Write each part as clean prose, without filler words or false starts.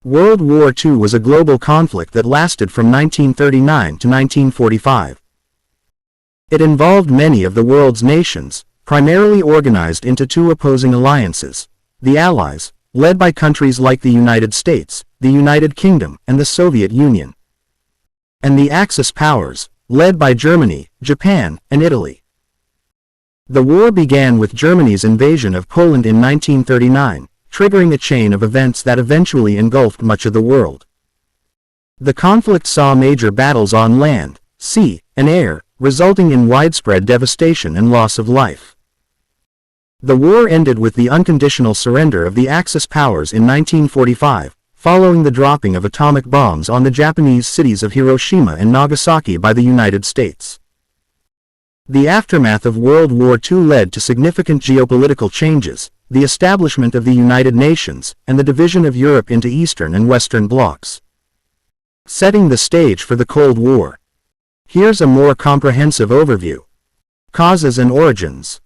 World War II was a global conflict that lasted from 1939 to 1945. It involved many of the world's nations, primarily organized into two opposing alliances: the Allies, led by countries like the United States, the United Kingdom, and the Soviet Union, and the Axis powers, led by Germany, Japan, and Italy. The war began with Germany's invasion of Poland in 1939, triggering a chain of events that eventually engulfed much of the world. The conflict saw major battles on land, sea, and air, resulting in widespread devastation and loss of life. The war ended with the unconditional surrender of the Axis powers in 1945, following the dropping of atomic bombs on the Japanese cities of Hiroshima and Nagasaki by the United States. The aftermath of World War II led to significant geopolitical changes, the establishment of the United Nations, and the division of Europe into Eastern and Western blocs, setting the stage for the Cold War. Here's a more comprehensive overview. Causes and origins.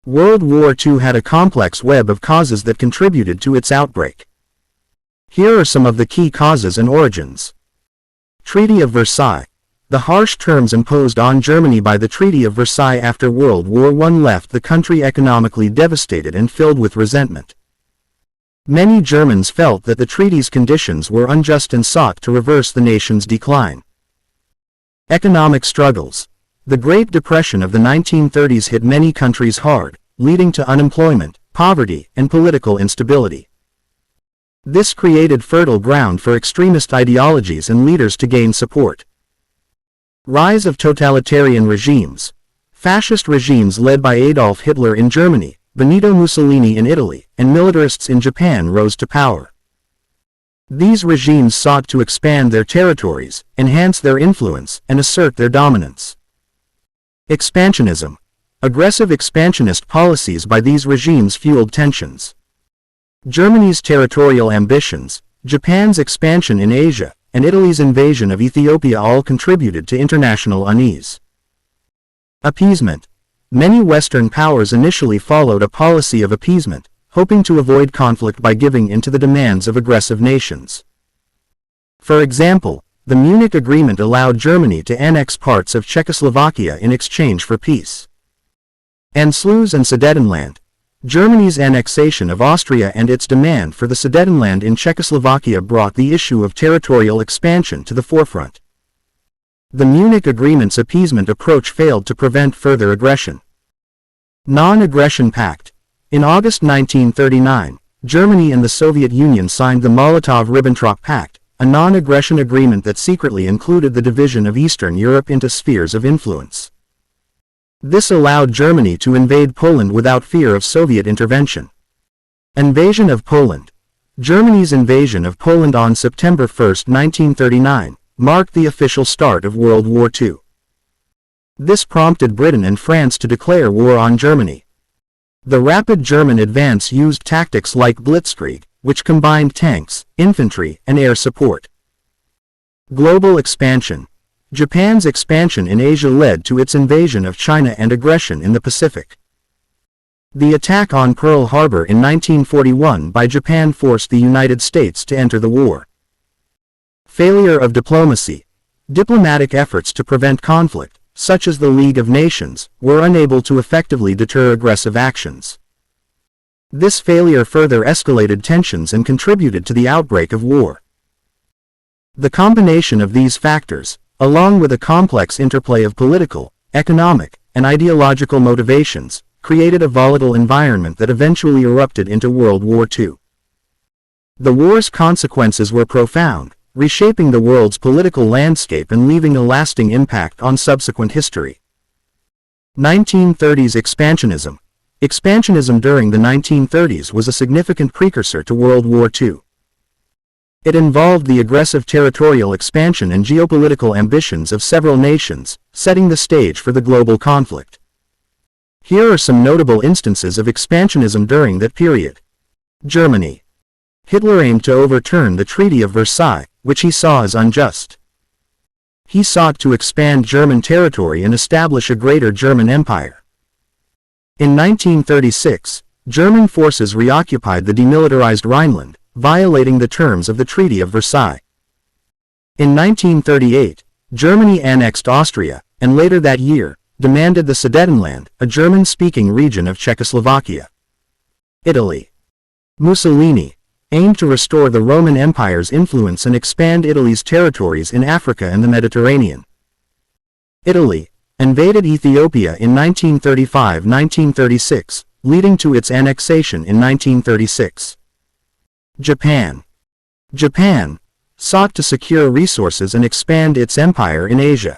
World War II had a complex web of causes that contributed to its outbreak. Here are some of the key causes and origins. Treaty of Versailles. The harsh terms imposed on Germany by the Treaty of Versailles after World War I left the country economically devastated and filled with resentment. Many Germans felt that the treaty's conditions were unjust and sought to reverse the nation's decline. Economic struggles. The Great Depression of the 1930s hit many countries hard, leading to unemployment, poverty, and political instability. This created fertile ground for extremist ideologies and leaders to gain support. Rise of totalitarian regimes. Fascist regimes led by Adolf Hitler in Germany, Benito Mussolini in Italy, and militarists in Japan rose to power. These regimes sought to expand their territories, enhance their influence, and assert their dominance. Expansionism. Aggressive expansionist policies by these regimes fueled tensions. Germany's territorial ambitions, Japan's expansion in Asia, and Italy's invasion of Ethiopia all contributed to international unease. Appeasement. Many Western powers initially followed a policy of appeasement, hoping to avoid conflict by giving in to the demands of aggressive nations. For example, the Munich Agreement allowed Germany to annex parts of Czechoslovakia in exchange for peace. Anschluss and Sudetenland. Germany's annexation of Austria and its demand for the Sudetenland in Czechoslovakia brought the issue of territorial expansion to the forefront. The Munich Agreement's appeasement approach failed to prevent further aggression. Non-Aggression Pact. In August 1939, Germany and the Soviet Union signed the Molotov-Ribbentrop Pact, a non-aggression agreement that secretly included the division of Eastern Europe into spheres of influence. This allowed Germany to invade Poland without fear of Soviet intervention. Invasion of Poland. Germany's invasion of Poland on September 1, 1939, marked the official start of World War II. This prompted Britain and France to declare war on Germany. The rapid German advance used tactics like blitzkrieg, which combined tanks, infantry, and air support. Global expansion. Japan's expansion in Asia led to its invasion of China and aggression in the Pacific. The attack on Pearl Harbor in 1941 by Japan forced the United States to enter the war. Failure of diplomacy. Diplomatic efforts to prevent conflict, such as the League of Nations, were unable to effectively deter aggressive actions. This failure further escalated tensions and contributed to the outbreak of war. The combination of these factors, along with a complex interplay of political, economic, and ideological motivations, created a volatile environment that eventually erupted into World War II. The war's consequences were profound, reshaping the world's political landscape and leaving a lasting impact on subsequent history. 1930s Expansionism. Expansionism during the 1930s was a significant precursor to World War II. It involved the aggressive territorial expansion and geopolitical ambitions of several nations, setting the stage for the global conflict. Here are some notable instances of expansionism during that period. Germany. Hitler aimed to overturn the Treaty of Versailles, which he saw as unjust. He sought to expand German territory and establish a greater German empire. In 1936, German forces reoccupied the demilitarized Rhineland, violating the terms of the Treaty of Versailles. In 1938, Germany annexed Austria, and later that year, demanded the Sudetenland, a German-speaking region of Czechoslovakia. Italy. Mussolini aimed to restore the Roman Empire's influence and expand Italy's territories in Africa and the Mediterranean. Italy invaded Ethiopia in 1935–1936, leading to its annexation in 1936. Japan sought to secure resources and expand its empire in Asia.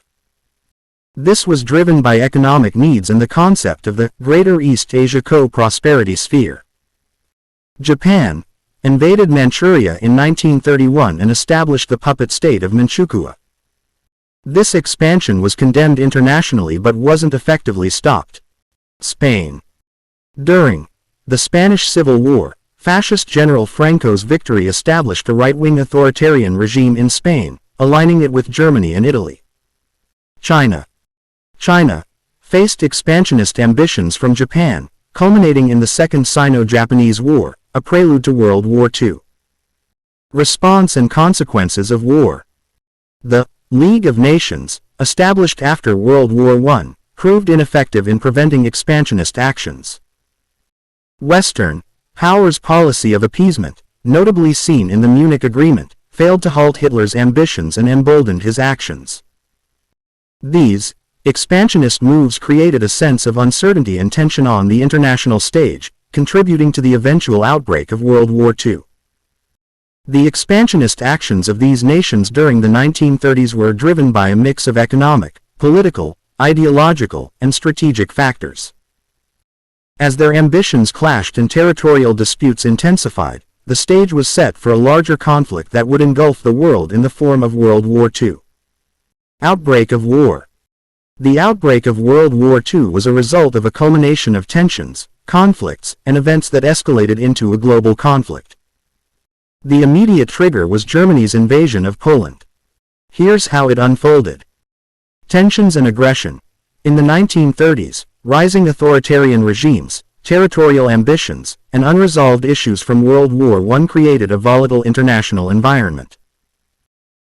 This was driven by economic needs and the concept of the Greater East Asia Co-Prosperity Sphere. Japan invaded Manchuria in 1931 and established the puppet state of Manchukuo. This expansion was condemned internationally but wasn't effectively stopped. Spain. During the Spanish Civil War, fascist General Franco's victory established a right-wing authoritarian regime in Spain, aligning it with Germany and Italy. China faced expansionist ambitions from Japan, culminating in the Second Sino-Japanese War, a prelude to World War II. Response and consequences of war. The League of Nations, established after World War I, proved ineffective in preventing expansionist actions. Western powers' policy of appeasement, notably seen in the Munich Agreement, failed to halt Hitler's ambitions and emboldened his actions. These expansionist moves created a sense of uncertainty and tension on the international stage, contributing to the eventual outbreak of World War II. The expansionist actions of these nations during the 1930s were driven by a mix of economic, political, ideological, and strategic factors. As their ambitions clashed and territorial disputes intensified, the stage was set for a larger conflict that would engulf the world in the form of World War II. Outbreak of war. The outbreak of World War II was a result of a culmination of tensions, conflicts, and events that escalated into a global conflict. The immediate trigger was Germany's invasion of Poland. Here's how it unfolded. Tensions and aggression. In the 1930s, rising authoritarian regimes, territorial ambitions, and unresolved issues from World War I created a volatile international environment.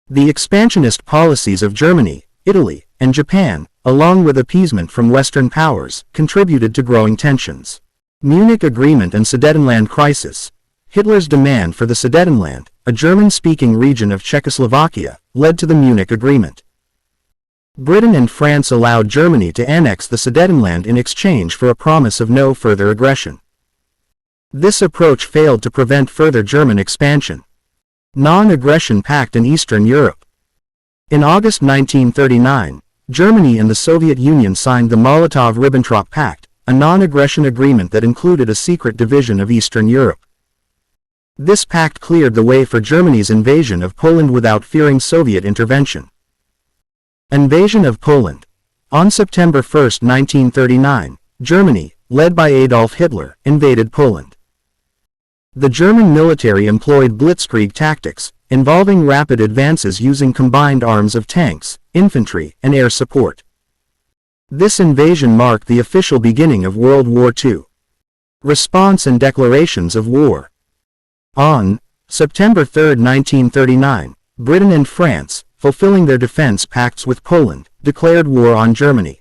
The expansionist policies of Germany, Italy, and Japan, along with appeasement from Western powers, contributed to growing tensions. Munich Agreement and Sudetenland crisis. Hitler's demand for the Sudetenland, a German-speaking region of Czechoslovakia, led to the Munich Agreement. Britain and France allowed Germany to annex the Sudetenland in exchange for a promise of no further aggression. This approach failed to prevent further German expansion. Non-aggression pact in Eastern Europe. In August 1939, Germany and the Soviet Union signed the Molotov-Ribbentrop Pact, a non-aggression agreement that included a secret division of Eastern Europe. This pact cleared the way for Germany's invasion of Poland without fearing Soviet intervention. Invasion of Poland. On September 1, 1939, Germany, led by Adolf Hitler, invaded Poland. The German military employed blitzkrieg tactics, involving rapid advances using combined arms of tanks, infantry, and air support. This invasion marked the official beginning of World War II. Response and declarations of war. On September 3, 1939, Britain and France, fulfilling their defense pacts with Poland, declared war on Germany.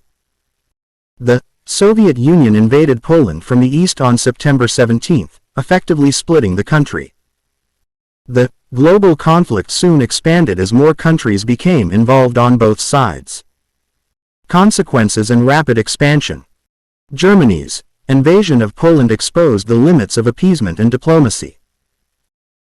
The Soviet Union invaded Poland from the east on September 17, effectively splitting the country. The global conflict soon expanded as more countries became involved on both sides. Consequences and rapid expansion. Germany's invasion of Poland exposed the limits of appeasement and diplomacy.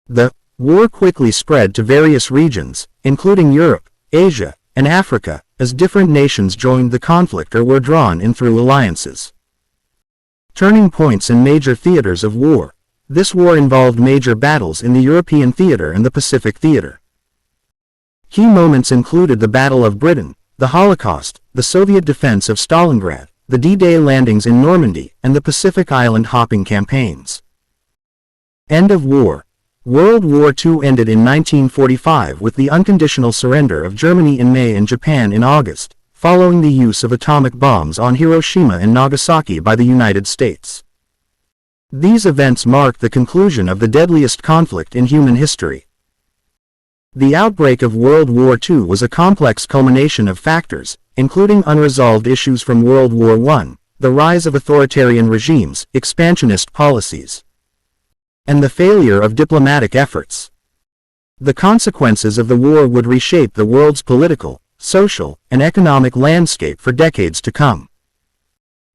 The war quickly spread to various regions, including Europe, Asia, and Africa, as different nations joined the conflict or were drawn in through alliances. Turning points in major theaters of war. This war involved major battles in the European theater and the Pacific theater. Key moments included the Battle of Britain, the Holocaust, the Soviet defense of Stalingrad, the D-Day landings in Normandy, and the Pacific Island hopping campaigns. End of war. World War II ended in 1945 with the unconditional surrender of Germany in May and Japan in August, following the use of atomic bombs on Hiroshima and Nagasaki by the United States. These events marked the conclusion of the deadliest conflict in human history. The outbreak of World War II was a complex culmination of factors, including unresolved issues from World War I, the rise of authoritarian regimes, expansionist policies, and the failure of diplomatic efforts. The consequences of the war would reshape the world's political, social, and economic landscape for decades to come.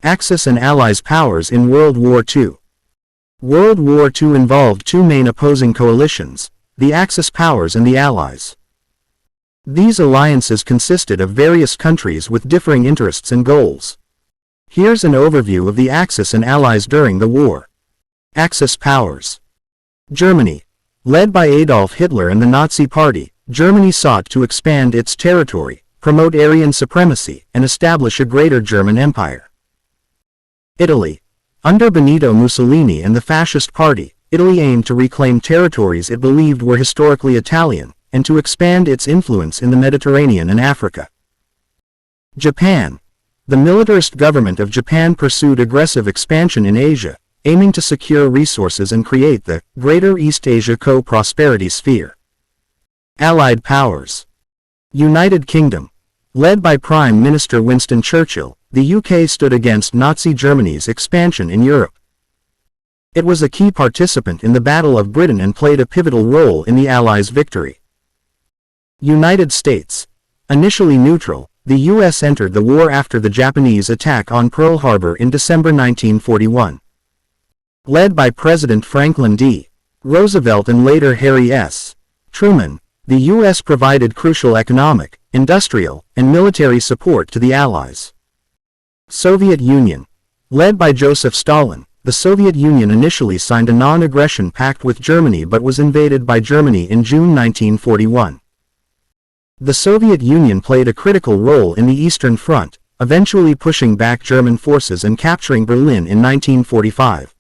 Axis and Allies powers in World War II. World War II involved two main opposing coalitions, the Axis powers and the Allies. These alliances consisted of various countries with differing interests and goals. Here's an overview of the Axis and Allies during the war. Axis powers. Germany. Led by Adolf Hitler and the Nazi Party, Germany sought to expand its territory, promote Aryan supremacy, and establish a greater German empire. Italy. Under Benito Mussolini and the Fascist Party, Italy aimed to reclaim territories it believed were historically Italian, and to expand its influence in the Mediterranean and Africa. Japan. The militarist government of Japan pursued aggressive expansion in Asia, aiming to secure resources and create the Greater East Asia Co-Prosperity Sphere. Allied powers. United Kingdom. Led by Prime Minister Winston Churchill, the UK stood against Nazi Germany's expansion in Europe. It was a key participant in the Battle of Britain and played a pivotal role in the Allies' victory. United States. Initially neutral, the US entered the war after the Japanese attack on Pearl Harbor in December 1941. Led by President Franklin D. Roosevelt and later Harry S. Truman, the U.S. provided crucial economic, industrial, and military support to the Allies. Soviet Union. Led by Joseph Stalin, the Soviet Union initially signed a non-aggression pact with Germany but was invaded by Germany in June 1941. The Soviet Union played a critical role in the Eastern Front, eventually pushing back German forces and capturing Berlin in 1945.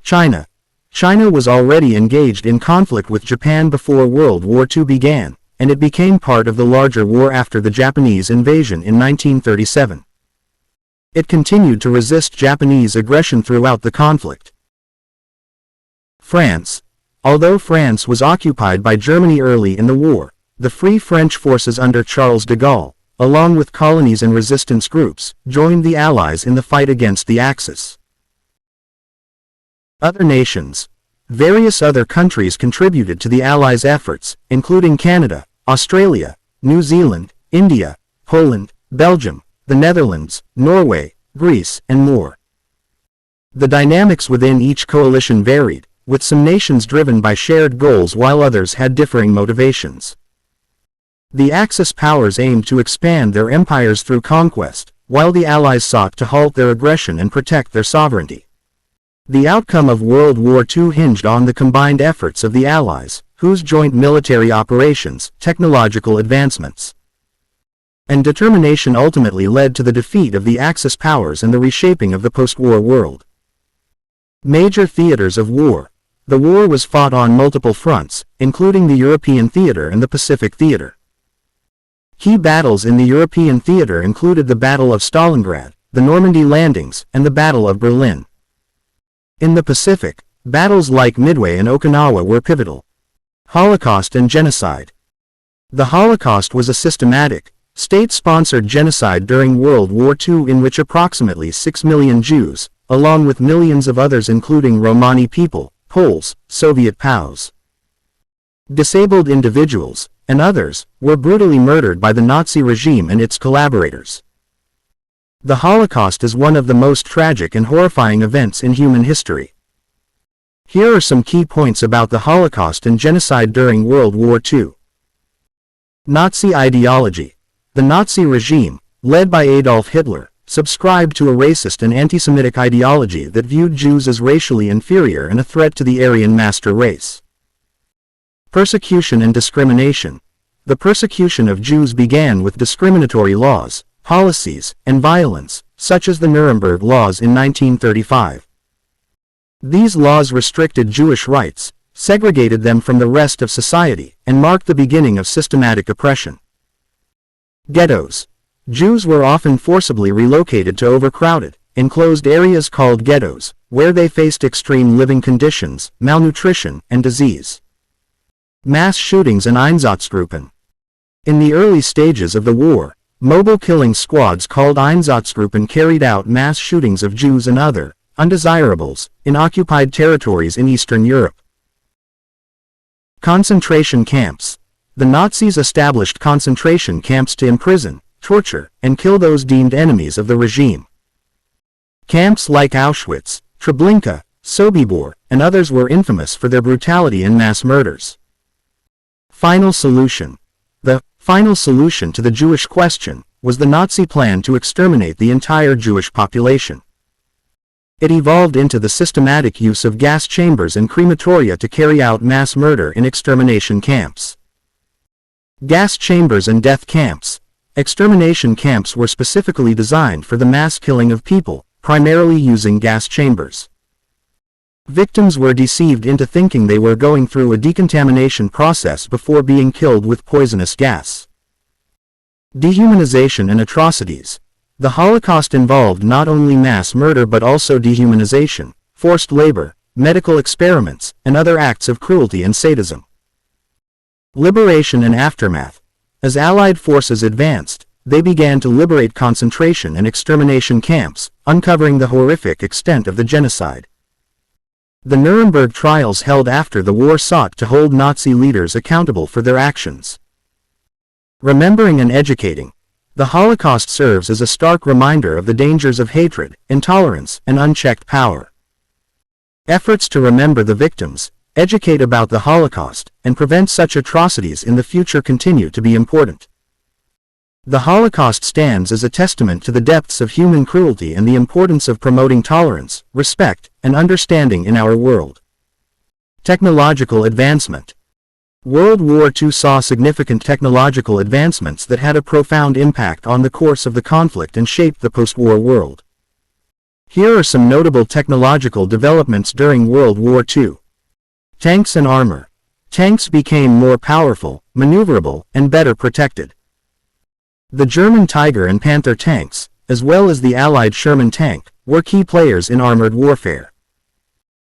China. China was already engaged in conflict with Japan before World War II began, and it became part of the larger war after the Japanese invasion in 1937. It continued to resist Japanese aggression throughout the conflict. France. Although France was occupied by Germany early in the war, the Free French forces under Charles de Gaulle, along with colonies and resistance groups, joined the Allies in the fight against the Axis. Other nations. Various other countries contributed to the Allies' efforts, including Canada, Australia, New Zealand, India, Poland, Belgium, the Netherlands, Norway, Greece, and more. The dynamics within each coalition varied, with some nations driven by shared goals while others had differing motivations. The Axis powers aimed to expand their empires through conquest, while the Allies sought to halt their aggression and protect their sovereignty. The outcome of World War II hinged on the combined efforts of the Allies, whose joint military operations, technological advancements, and determination ultimately led to the defeat of the Axis powers and the reshaping of the post-war world. Major theaters of war. The war was fought on multiple fronts, including the European theater and the Pacific theater. Key battles in the European theater included the Battle of Stalingrad, the Normandy landings, and the Battle of Berlin. In the Pacific, battles like Midway and Okinawa were pivotal. Holocaust and genocide. The Holocaust was a systematic, state-sponsored genocide during World War II in which approximately 6 million Jews, along with millions of others including Romani people, Poles, Soviet POWs, disabled individuals, and others, were brutally murdered by the Nazi regime and its collaborators. The Holocaust is one of the most tragic and horrifying events in human history. Here are some key points about the Holocaust and genocide during World War II. Nazi ideology. The Nazi regime, led by Adolf Hitler, subscribed to a racist and anti-Semitic ideology that viewed Jews as racially inferior and a threat to the Aryan master race. Persecution and discrimination. The persecution of Jews began with discriminatory laws, policies, and violence, such as the Nuremberg Laws in 1935. These laws restricted Jewish rights, segregated them from the rest of society, and marked the beginning of systematic oppression. Ghettos. Jews were often forcibly relocated to overcrowded, enclosed areas called ghettos, where they faced extreme living conditions, malnutrition, and disease. Mass shootings and Einsatzgruppen. In the early stages of the war, mobile killing squads called Einsatzgruppen carried out mass shootings of Jews and other undesirables in occupied territories in Eastern Europe. Concentration camps. The Nazis established concentration camps to imprison, torture, and kill those deemed enemies of the regime. Camps like Auschwitz, Treblinka, Sobibor, and others were infamous for their brutality and mass murders. Final solution. The final solution to the Jewish question was the Nazi plan to exterminate the entire Jewish population. It evolved into the systematic use of gas chambers and crematoria to carry out mass murder in extermination camps. Gas chambers and death camps. Extermination camps were specifically designed for the mass killing of people, primarily using gas chambers. Victims were deceived into thinking they were going through a decontamination process before being killed with poisonous gas. Dehumanization and atrocities. The Holocaust involved not only mass murder but also dehumanization, forced labor, medical experiments, and other acts of cruelty and sadism. Liberation and aftermath. As Allied forces advanced, they began to liberate concentration and extermination camps, uncovering the horrific extent of the genocide. The Nuremberg trials held after the war sought to hold Nazi leaders accountable for their actions. Remembering and educating. The Holocaust serves as a stark reminder of the dangers of hatred, intolerance, and unchecked power. Efforts to remember the victims, educate about the Holocaust, and prevent such atrocities in the future continue to be important. The Holocaust stands as a testament to the depths of human cruelty and the importance of promoting tolerance, respect, and understanding in our world. Technological advancement. World War II saw significant technological advancements that had a profound impact on the course of the conflict and shaped the post-war world. Here are some notable technological developments during World War II. Tanks and armor. Tanks became more powerful, maneuverable, and better protected. The German Tiger and Panther tanks, as well as the Allied Sherman tank, were key players in armored warfare.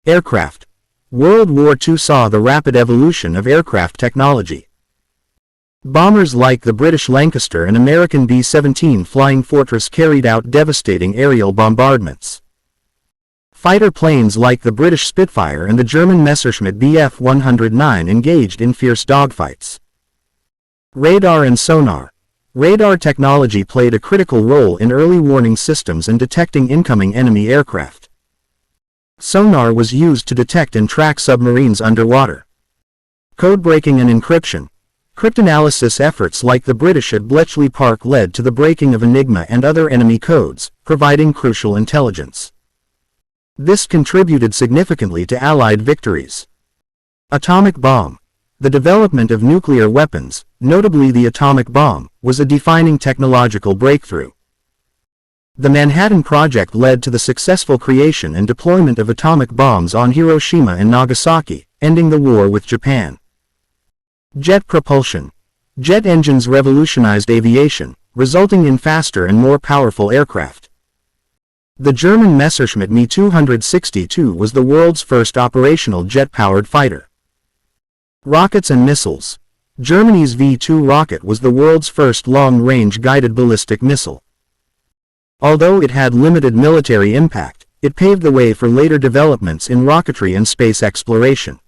Aircraft. World War II saw the rapid evolution of aircraft technology. Bombers like the British Lancaster and American B-17 Flying Fortress carried out devastating aerial bombardments. Fighter planes like the British Spitfire and the German Messerschmitt Bf 109 engaged in fierce dogfights. Radar and sonar. Radar technology played a critical role in early warning systems and detecting incoming enemy aircraft. Sonar was used to detect and track submarines underwater. Code breaking and encryption. Cryptanalysis efforts like the British at Bletchley Park led to the breaking of Enigma and other enemy codes, providing crucial intelligence. This contributed significantly to Allied victories. Atomic bomb. The development of nuclear weapons, notably the atomic bomb, was a defining technological breakthrough. The Manhattan Project led to the successful creation and deployment of atomic bombs on Hiroshima and Nagasaki, ending the war with Japan. Jet propulsion. Jet engines revolutionized aviation, resulting in faster and more powerful aircraft. The German Messerschmitt Me 262 was the world's first operational jet-powered fighter. Rockets and missiles. Germany's V-2 rocket was the world's first long-range guided ballistic missile. Although it had limited military impact, it paved the way for later developments in rocketry and space exploration.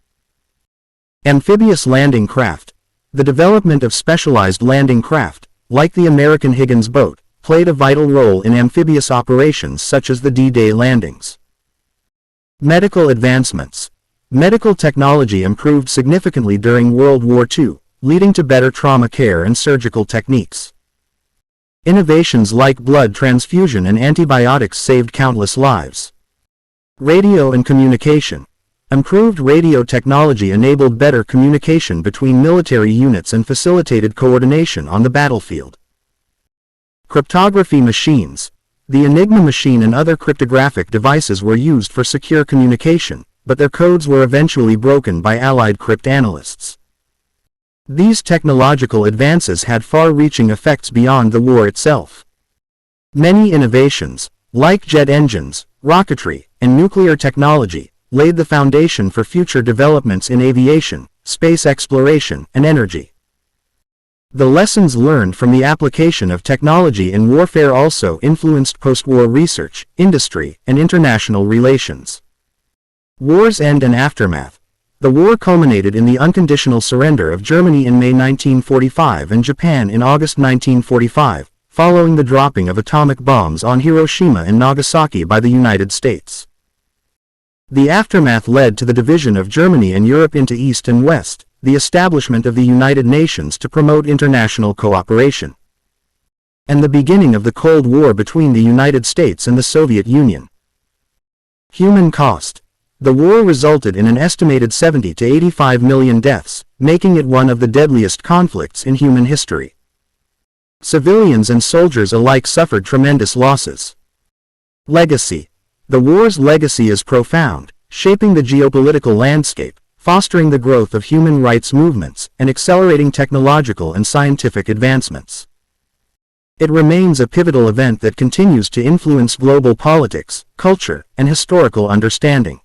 Amphibious landing craft. The development of specialized landing craft, like the American Higgins boat, played a vital role in amphibious operations such as the D-Day landings. Medical advancements. Medical technology improved significantly during World War II, leading to better trauma care and surgical techniques. Innovations like blood transfusion and antibiotics saved countless lives. Radio and communication. Improved radio technology enabled better communication between military units and facilitated coordination on the battlefield. Cryptography machines. The Enigma machine and other cryptographic devices were used for secure communication, but their codes were eventually broken by Allied cryptanalysts. These technological advances had far-reaching effects beyond the war itself. Many innovations, like jet engines, rocketry, and nuclear technology, laid the foundation for future developments in aviation, space exploration, and energy. The lessons learned from the application of technology in warfare also influenced post-war research, industry, and international relations. War's end and aftermath. The war culminated in the unconditional surrender of Germany in May 1945 and Japan in August 1945, following the dropping of atomic bombs on Hiroshima and Nagasaki by the United States. The aftermath led to the division of Germany and Europe into East and West, the establishment of the United Nations to promote international cooperation, and the beginning of the Cold War between the United States and the Soviet Union. Human cost. The war resulted in an estimated 70 to 85 million deaths, making it one of the deadliest conflicts in human history. Civilians and soldiers alike suffered tremendous losses. Legacy. The war's legacy is profound, shaping the geopolitical landscape, fostering the growth of human rights movements, and accelerating technological and scientific advancements. It remains a pivotal event that continues to influence global politics, culture, and historical understanding.